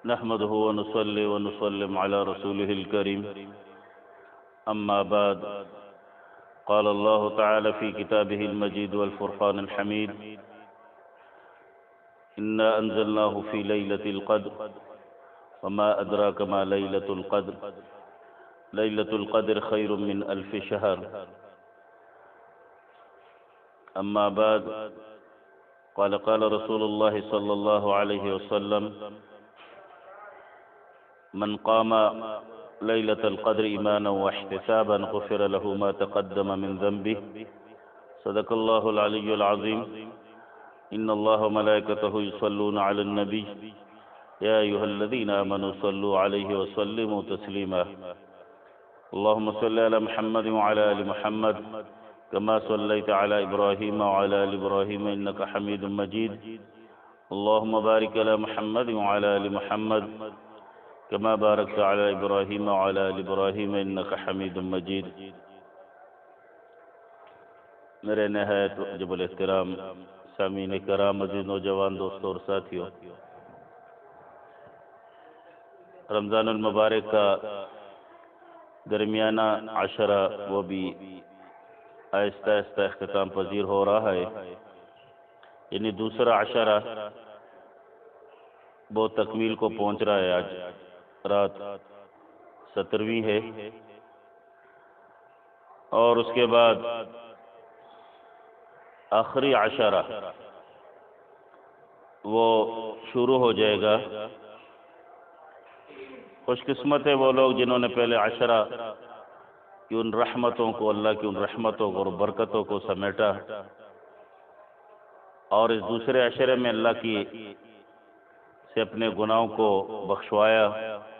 نحمده ونصلي ونسلم على رسوله الكريم أما بعد قال الله تعالى في كتابه المجيد والفرقان الحميد إنا أنزلناه في ليلة القدر وما أدراك ما ليلة القدر ليلة القدر خير من 1000 شهر أما بعد قال رسول الله صلى الله عليه وسلم من قام ليلة القدر إيمانا واحتسابا غفر له ما تقدم من ذنبه صدق الله العلي العظيم إن الله وملائكته يصلون على النبي يا أيها الذين آمنوا صلوا عليه وسلموا تسليما اللهم صل على محمد وعلى آل محمد كما صليت على إبراهيم وعلى آل إبراهيم إنك حميد مجيد اللهم بارك على محمد وعلى آل محمد كما باركت على إبراهيم وعلى آل إبراهيم إنك حميد مجيد میرے نہایت واجب الاحترام سامعین کرام، عزیز نوجوان دوستوں اور ساتھیوں، رمضان المبارک کا درمیانہ عشرہ وہ بھی آہستہ آہستہ اختتام پذیر ہو رہا ہے، یعنی دوسرا عشرہ بہت تکمیل کو پہنچ رہا ہے۔ آج رات 17ویں ہے اور اس کے بعد آخری عشرہ وہ شروع ہو جائے گا۔ خوش قسمت ہے وہ لوگ جنہوں نے پہلے عشرہ کی ان رحمتوں کو، اللہ کی ان رحمتوں کو اور برکتوں کو سمیٹا، اور اس دوسرے عشرے میں اللہ کی سے اپنے گناہوں کو بخشوایا،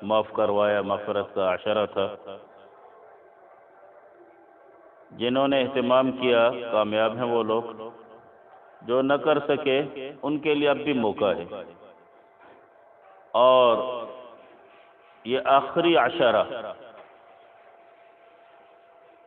معاف کروایا۔ مغفرت کا عشرہ تھا۔ جنہوں نے اہتمام کیا کامیاب ہیں وہ لوگ، جو نہ کر سکے ان کے لیے اب بھی موقع ہے۔ اور یہ آخری عشرہ،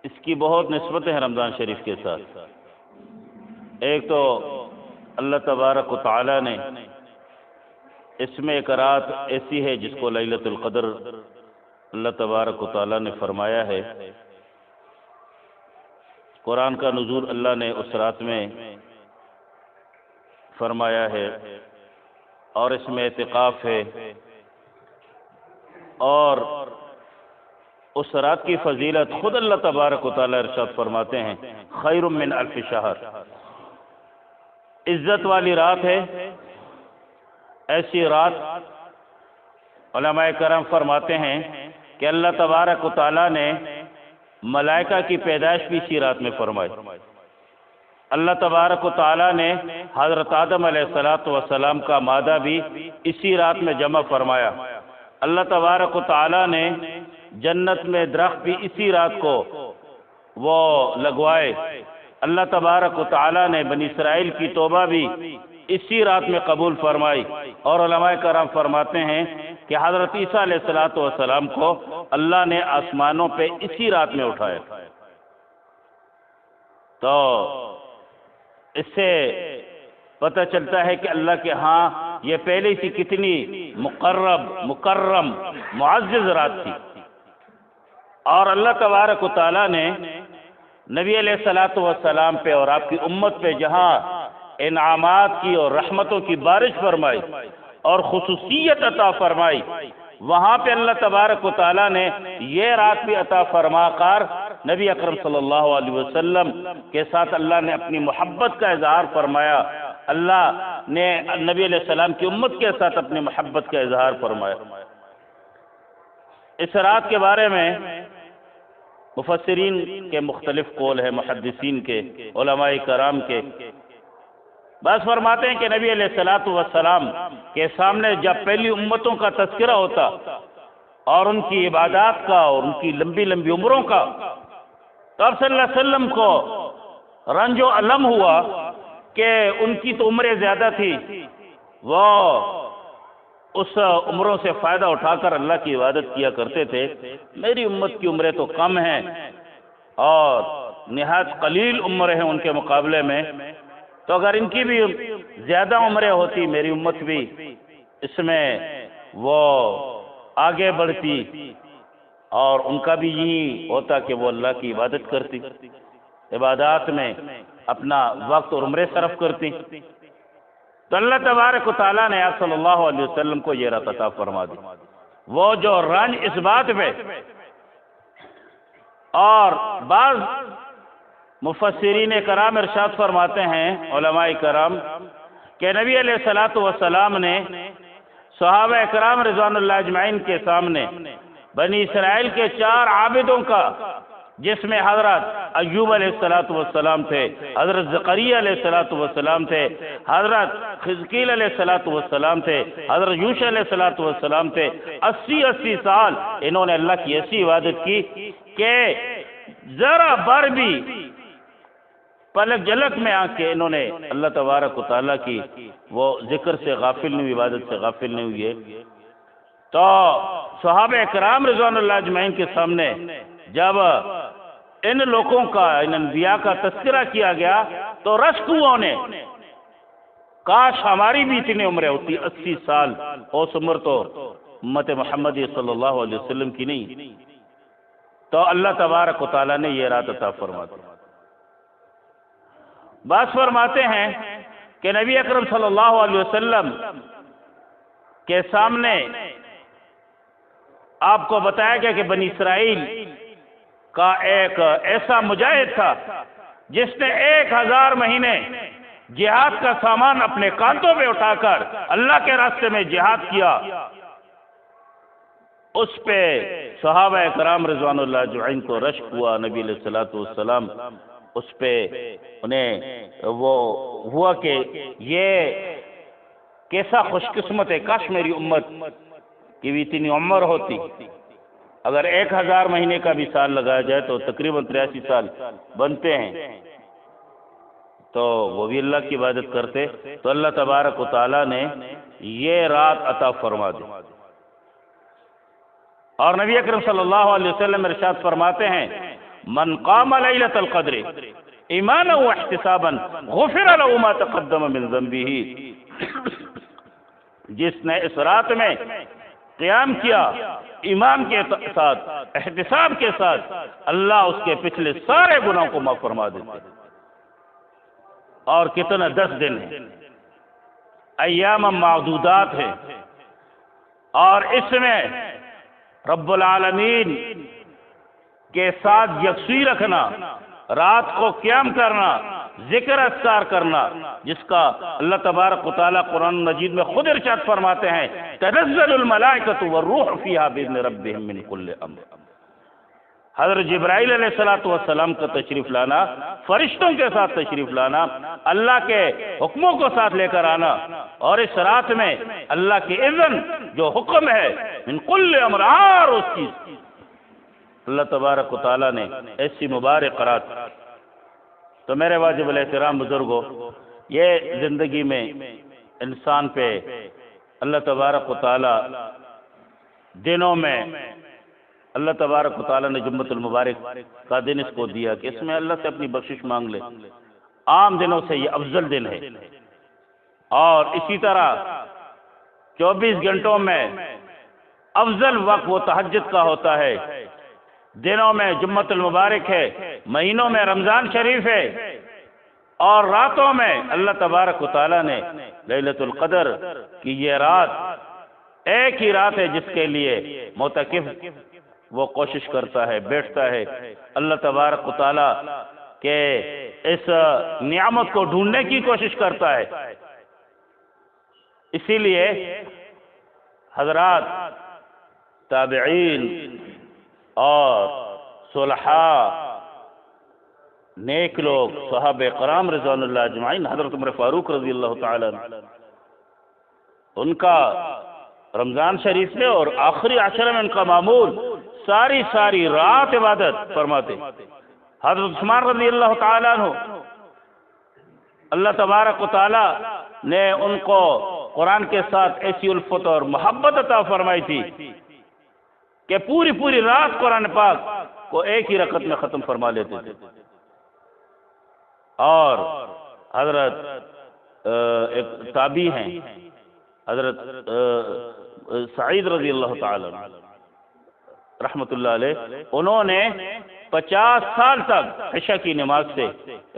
اس کی بہت نسبتیں ہیں رمضان شریف کے ساتھ۔ ایک تو اللہ تبارک و تعالی نے اس میں ایک رات ایسی ہے جس کو لیلۃ القدر اللہ تبارک و تعالی نے فرمایا ہے۔ قرآن کا نزول اللہ نے اس رات میں فرمایا ہے، اور اس میں اعتکاف ہے، اور اس رات کی فضیلت خود اللہ تبارک و تعالی ارشاد فرماتے ہیں خیر من 1000 شہر، عزت والی رات ہے۔ ایسی رات علماء کرام فرماتے ہیں کہ اللہ تبارک و تعالی نے ملائکہ کی پیدائش بھی اسی رات میں فرمائی۔ اللہ تبارک و تعالی نے حضرت آدم علیہ السلام کا مادہ بھی اسی رات میں جمع فرمایا۔ اللہ تبارک و تعالی نے جنت میں درخت بھی اسی رات کو وہ لگوائے۔ اللہ تبارک و تعالی نے بنی اسرائیل کی توبہ بھی اسی رات میں قبول فرمائی، اور علماء کرام فرماتے ہیں کہ حضرت عیسیٰ علیہ السلام کو اللہ نے آسمانوں پہ اسی رات میں اٹھایا۔ تو اس سے پتہ چلتا ہے کہ اللہ کے ہاں یہ پہلے سے کتنی مکرم معزز رات تھی۔ اور اللہ تبارک و تعالیٰ نے نبی علیہ السلام پہ اور آپ کی امت پہ جہاں انعامات کی اور رحمتوں کی بارش فرمائی اور خصوصیت عطا فرمائی، وہاں پہ اللہ تبارک و تعالیٰ نے یہ رات بھی عطا فرما کر نبی اکرم صلی اللہ علیہ وسلم کے ساتھ اللہ نے اپنی محبت کا اظہار فرمایا۔ اللہ نے نبی علیہ السلام کی امت کے ساتھ اپنی محبت کا اظہار فرمایا۔ اس رات کے بارے میں مفسرین کے مختلف قول ہیں، محدثین کے، علماء کرام کے۔ بعض فرماتے ہیں کہ نبی علیہ السلام کے سامنے جب پہلی امتوں کا تذکرہ ہوتا اور ان کی عبادات کا اور ان کی لمبی لمبی عمروں کا، تو آپ صلی اللہ علیہ وسلم کو رنج و علم ہوا کہ ان کی تو عمریں زیادہ تھی، وہ اس عمروں سے فائدہ اٹھا کر اللہ کی عبادت کیا کرتے تھے، میری امت کی عمریں تو کم ہیں اور نہایت قلیل عمریں ہیں ان کے مقابلے میں، تو اگر ان کی بھی زیادہ عمریں ہوتی، میری امت بھی اس میں وہ آگے بڑھتی اور ان کا بھی یہی ہوتا کہ وہ اللہ کی عبادت کرتی، عبادات میں اپنا وقت اور عمریں صرف کرتی۔ تو اللہ تبارک و تعالیٰ نے آپ صلی اللہ علیہ وسلم کو یہ رات عطا فرما دی۔ وہ جو رنج اس بات پہ، اور بعض مفسرین کرام ارشاد فرماتے ہیں، علماء کرام، کہ نبی علیہ الصلوۃ والسلام نے صحابہ کرام رضوان اللہ اجمعین کے سامنے بنی اسرائیل کے 4 عابدوں کا، جس میں حضرت ایوب علیہ الصلوۃ والسلام تھے، حضرت زکریا علیہ الصلوۃ والسلام تھے، حضرت خزقیل علیہ الصلوۃ والسلام تھے، حضرت یوشع علیہ الصلوۃ والسلام تھے۔ 80 سال انہوں نے اللہ کی ایسی عبادت کی کہ ذرا بر بھی پلک جھلک میں آ کے انہوں نے اللہ تبارک و تعالیٰ کی وہ ذکر سے غافل نہیں ہوئی، عبادت سے غافل نہیں ہوئے۔ تو صحابہ کرام رضوان اللہ اجمعین کے سامنے جب ان لوگوں کا، ان انبیاء کا تذکرہ کیا گیا تو رشک ہوا انہیں، کاش ہماری بھی اتنی عمریں ہوتی، 80 سال۔ اس عمر تو امت محمدی صلی اللہ علیہ وسلم کی نہیں۔ تو اللہ تبارک و تعالیٰ نے یہ رات عطا فرما دی۔ بعض فرماتے ہیں کہ نبی اکرم صلی اللہ علیہ وسلم کے سامنے آپ کو بتایا گیا کہ بنی اسرائیل کا ایک ایسا مجاہد تھا جس نے 1000 مہینے جہاد کا سامان اپنے کانٹوں پہ اٹھا کر اللہ کے راستے میں جہاد کیا۔ اس پہ صحابہ کرام رضوان اللہ اجمعین کو رشک ہوا، نبی علیہ الصلوۃ والسلام اس پہ انہیں وہ ہوا کہ یہ کیسا خوش قسمت ہے، کاش میری امت کی بھی اتنی عمر ہوتی۔ اگر 1000 مہینے کا بھی سال لگایا جائے تو تقریباً 83 سال بنتے ہیں، تو وہ بھی اللہ کی عبادت کرتے۔ تو اللہ تبارک و تعالیٰ نے یہ رات عطا فرما دی۔ اور نبی اکرم صلی اللہ علیہ وسلم ارشاد فرماتے ہیں، من قام لیلۃ القدر ایمانا واحتسابا غفر له ما تقدم من ذنبه، جس نے اس رات میں قیام کیا ایمان کے ساتھ، احتساب کے ساتھ، اللہ اس کے پچھلے سارے گناہوں کو معاف فرما دیتے۔ اور کتنا 10 دن ہیں، ایام معدودات ہیں، اور اس میں رب العالمین کے ساتھ یکسوئی رکھنا، رات کو قیام کرنا، ذکر اذکار کرنا، جس کا اللہ تبارک و تعالیٰ قرآن مجید میں خود ارشاد فرماتے ہیں، تنزل الملائکۃ والروح فیہا باذن ربہم من کل امر۔ حضرت جبرائیل علیہ الصلوۃ والسلام کا تشریف لانا، فرشتوں کے ساتھ تشریف لانا، اللہ کے حکموں کو ساتھ لے کر آنا، اور اس رات میں اللہ کی اذن جو حکم ہے من کل امر، ہر اس چیز، اللہ تبارک و تعالیٰ نے ایسی مبارک رات۔ تو میرے واجب الاحترام بزرگوں، یہ زندگی میں انسان پہ اللہ تبارک و تعالیٰ دنوں میں اللہ تبارک و تعالیٰ نے جمعۃ المبارک کا دن اس کو دیا کہ اس میں اللہ سے اپنی بخشش مانگ لے۔ عام دنوں سے یہ افضل دن ہے، اور اسی طرح 24 گھنٹوں میں افضل وقت وہ تہجد کا ہوتا ہے۔ دنوں میں جمعۃ المبارک ہے، مہینوں میں رمضان شریف ہے، اور راتوں میں اللہ تبارک و تعالیٰ نے لیلۃ القدر کی یہ رات ایک ہی رات ہے جس کے لیے معتکف وہ کوشش کرتا ہے، بیٹھتا ہے اللہ تبارک و تعالیٰ کے اس نعمت کو ڈھونڈنے کی کوشش کرتا ہے۔ اسی لیے حضرات، تابعین اور صلحاء، نیک لوگ، صحابہ کرام رضوان اللہ اجمعین، حضرت عمر فاروق رضی اللہ تعالی عنہ، ان کا رمضان شریف میں اور آخری عشرہ میں ان کا معمول ساری رات عبادت فرماتے۔ حضرت عثمان رضی اللہ تعالی عنہ، اللہ تبارک و تعالی نے ان کو قرآن کے ساتھ ایسی الفت اور محبت عطا فرمائی تھی کہ پوری رات قرآن پاک کو ایک ہی رکعت میں ختم فرما لیتے تھے۔ اور حضرت ایک تابعی ہیں حضرت سعید رضی اللہ تعالی رحمۃ اللہ علیہ، انہوں نے 50 سال تک عشاء کی نماز سے،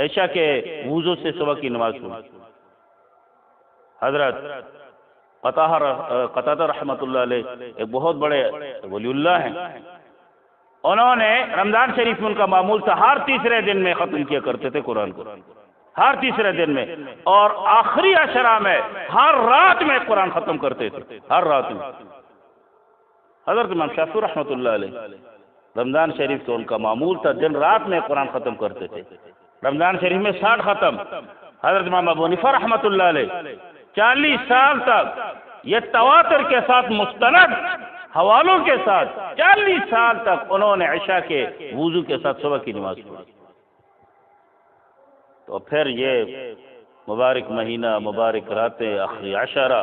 عشاء کے وضو سے صبح کی نماز پڑھی۔ حضرت قتادہ رحمۃ اللہ علیہ ایک بہت بڑے ولی اللہ ہیں، انہوں نے رمضان شریف میں ان کا معمول تھا ہر تیسرے دن میں ختم کیا کرتے تھے قرآن کو، ہر تیسرے دن میں، اور آخری عشرہ میں ہر رات میں قرآن ختم کرتے تھے، ہر رات میں۔ حضرت امام شافعی رحمۃ اللہ علیہ رمضان شریف تو ان کا معمول تھا دن رات میں قرآن ختم کرتے تھے، رمضان شریف میں 60 ختم۔ حضرت امام ابو حنیفہ رحمۃ اللہ علیہ 40 سال تک یہ تواتر کے ساتھ مستند حوالوں کے ساتھ 40 سال تک انہوں نے عشاء کے وضو کے ساتھ صبح کی نماز پڑھی۔ تو پھر یہ مبارک مہینہ، مبارک راتیں، آخری عشرہ،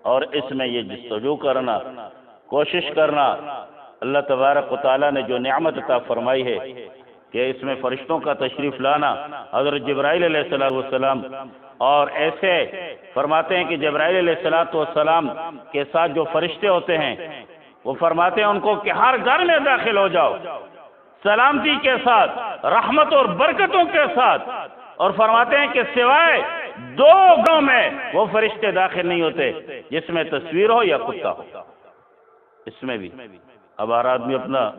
اور اس میں یہ جستجو کرنا، کوشش کرنا، اللہ تبارک و تعالیٰ نے جو نعمت عطا فرمائی ہے کہ اس میں فرشتوں کا تشریف لانا، حضرت جبرائیل علیہ السلام، اور ایسے فرماتے ہیں کہ جبرائیل علیہ السلام کے ساتھ جو فرشتے ہوتے ہیں وہ فرماتے ہیں ان کو کہ ہر گھر میں داخل ہو جاؤ سلامتی کے ساتھ، رحمت اور برکتوں کے ساتھ، اور فرماتے ہیں کہ سوائے 2 گھروں میں وہ فرشتے داخل نہیں ہوتے جس میں تصویر ہو یا کتا ہو۔ اس میں بھی اب ہر آدمی اپنا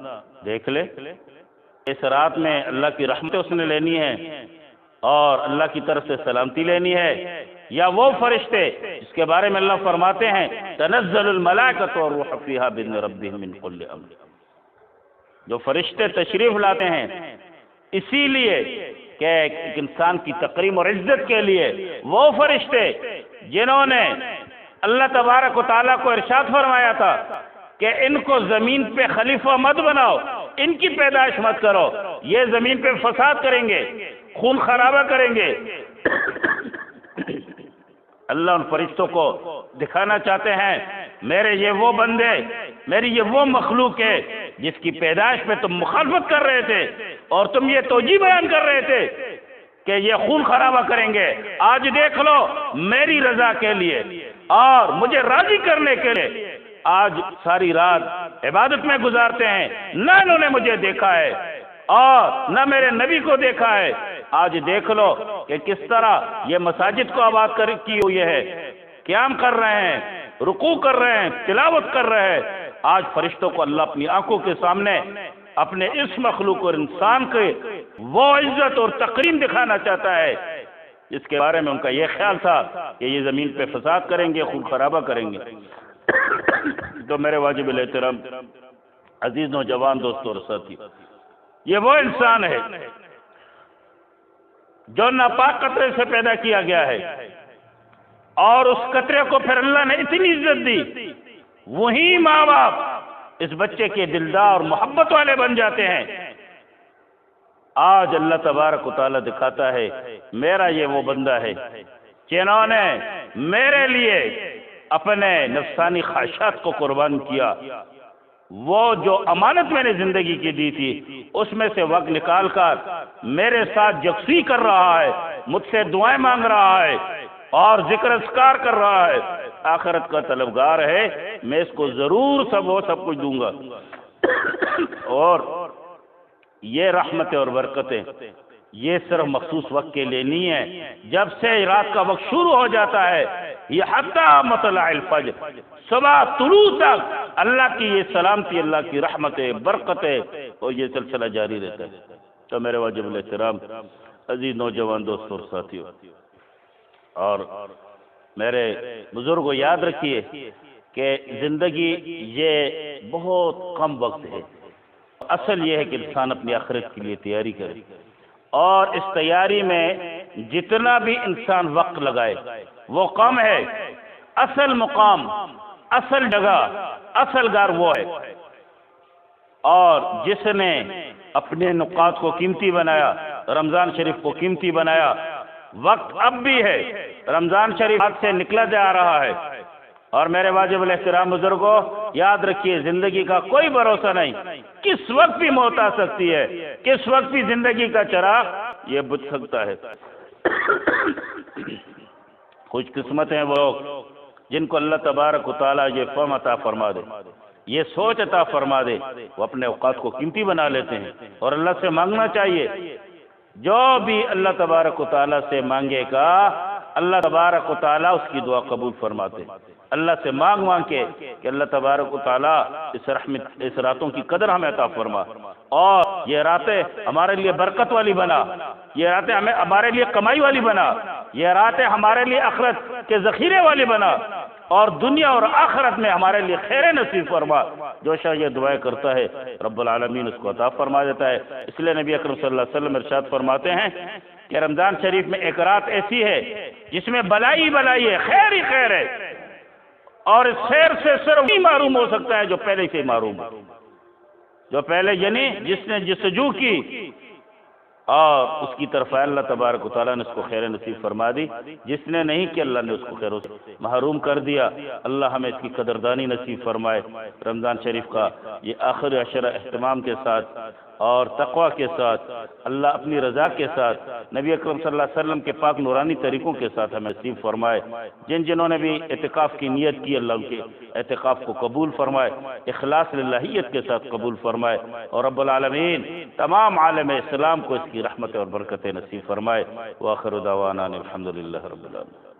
دیکھ لے، اس رات میں اللہ کی رحمت اس نے لینی ہے اور اللہ کی طرف سے سلامتی لینی ہے، یا وہ فرشتے جس کے بارے میں اللہ فرماتے ہیں تنزل الملائکۃ والروح فیہا باذن ربہم من کل امر، جو فرشتے تشریف لاتے ہیں اسی لیے کہ ایک انسان کی تکریم اور عزت کے لیے، وہ فرشتے جنہوں نے اللہ تبارک و تعالیٰ کو ارشاد فرمایا تھا کہ ان کو زمین پہ خلیفہ مت بناؤ، ان کی پیدائش مت کرو، یہ زمین پہ فساد کریں گے، خون خرابہ کریں گے۔ اللہ ان فرشتوں کو دکھانا چاہتے ہیں میرے یہ وہ بندے، میری یہ وہ مخلوق ہے جس کی پیدائش پہ تم مخالفت کر رہے تھے اور تم یہ توجیہ بیان کر رہے تھے کہ یہ خون خرابہ کریں گے، آج دیکھ لو میری رضا کے لیے اور مجھے راضی کرنے کے لیے آج ساری رات عبادت میں گزارتے ہیں، نہ انہوں نے مجھے دیکھا ہے اور نہ میرے نبی کو دیکھا ہے۔ آج دیکھ لو کہ کس طرح یہ مساجد کو آباد کی ہوئی ہے، قیام کر رہے ہیں، رکوع کر رہے ہیں، تلاوت کر رہے ہیں۔ آج فرشتوں کو اللہ اپنی آنکھوں کے سامنے اپنے اس مخلوق اور انسان کے وہ عزت اور تکریم دکھانا چاہتا ہے جس کے بارے میں ان کا یہ خیال تھا کہ یہ زمین پہ فساد کریں گے، خون خرابہ کریں گے۔ تو میرے واجب الاحترام عزیز نوجوان دوستوں اور ساتھی، یہ وہ انسان ہے جو ناپاک قطرے سے پیدا کیا گیا ہے اور اس قطرے کو پھر اللہ نے اتنی عزت دی، وہی ماں باپ اس بچے کے دلدار اور محبت والے بن جاتے ہیں۔ آج اللہ تبارک و تعالیٰ دکھاتا ہے میرا یہ وہ بندہ ہے جنہوں نے میرے لیے اپنے نفسانی خواہشات کو قربان کیا، وہ جو امانت میں نے زندگی کی دی تھی اس میں سے وقت نکال کر میرے ساتھ یکسوئی کر رہا ہے، مجھ سے دعائیں مانگ رہا ہے اور ذکر اذکار کر رہا ہے، آخرت کا طلبگار ہے، میں اس کو ضرور سب کچھ دوں گا۔ اور یہ رحمتیں اور برکتیں یہ صرف مخصوص وقت کے لیے نہیں ہے، جب سے رات کا وقت شروع ہو جاتا ہے یہ حتی مطلع الفجر، صبح طلوع تک اللہ کی یہ سلامتی، اللہ کی رحمتیں، برکتیں، اور یہ سلسلہ جاری رہتا ہے۔ تو میرے واجب الاحترام عزیز نوجوان دوستوں اور ساتھیوں اور میرے بزرگوں، یاد رکھیے کہ زندگی یہ بہت کم وقت ہے، اصل یہ ہے کہ انسان اپنی آخرت کے لیے تیاری کرے اور اس تیاری میں جتنا بھی انسان وقت لگائے وہ کم ہے۔ اصل مقام، اصل جگہ، اصل گھر وہ ہے، اور جس نے اپنے نقاط کو قیمتی بنایا، رمضان شریف کو قیمتی بنایا، وقت اب بھی ہے، رمضان شریف ہاتھ سے نکلا جا رہا ہے۔ اور میرے واجب الاحترام بزرگوں، یاد رکھیے زندگی کا کوئی بھروسہ نہیں، کس وقت بھی موت آ سکتی ہے، کس وقت بھی زندگی کا چراغ یہ بجھ سکتا ہے۔ خوش قسمت ہیں وہ لوگ جن کو اللہ تبارک و تعالیٰ یہ فہم عطا فرما دے، یہ سوچ عطا فرما دے، وہ اپنے اوقات کو قیمتی بنا لیتے ہیں، اور اللہ سے مانگنا چاہیے۔ جو بھی اللہ تبارک و تعالیٰ سے مانگے گا اللہ تبارک و تعالیٰ اس کی دعا قبول فرماتے۔ اللہ سے مانگ کے کہ اللہ تبارک و تعالیٰ اس راتوں کی قدر ہمیں عطا فرما، اور یہ راتیں ہمارے لیے برکت والی بنا، یہ راتیں ہمارے لیے کمائی والی بنا، یہ راتیں ہمارے لیے آخرت کے ذخیرے والی بنا، اور دنیا اور آخرت میں ہمارے لیے خیر نصیب فرما۔ جو شخص یہ دعائیں کرتا ہے رب العالمین اس کو عطا فرما دیتا ہے۔ اس لیے نبی اکرم صلی اللہ علیہ وسلم ارشاد فرماتے ہیں کہ رمضان شریف میں ایک رات ایسی ہے جس میں بلائی بلائی ہے، خیر ہی خیر ہے، اور اس خیر سے صرف وہی محروم ہو سکتا ہے جو پہلے سے محروم ہو، جو پہلے یعنی جس نے جستجو کی اور اس کی طرف اللہ تبارک و تعالیٰ نے اس کو خیر نصیب فرما دی، جس نے نہیں کہ اللہ نے اس کو خیر محروم کر دیا۔ اللہ ہمیں اس کی قدردانی نصیب فرمائے۔ رمضان شریف کا یہ آخری عشرہ اہتمام کے ساتھ اور تقوی کے ساتھ، اللہ اپنی رضا کے ساتھ، نبی اکرم صلی اللہ علیہ وسلم کے پاک نورانی طریقوں کے ساتھ ہمیں نصیب فرمائے۔ جنہوں نے بھی اعتکاف کی نیت کی اللہ ان کے اعتکاف کو قبول فرمائے، اخلاص للہیت کے ساتھ قبول فرمائے، اور رب العالمین تمام عالم اسلام کو اس کی رحمت اور برکت نصیب فرمائے۔ وآخر دعوانا الحمدللہ رب العالمین۔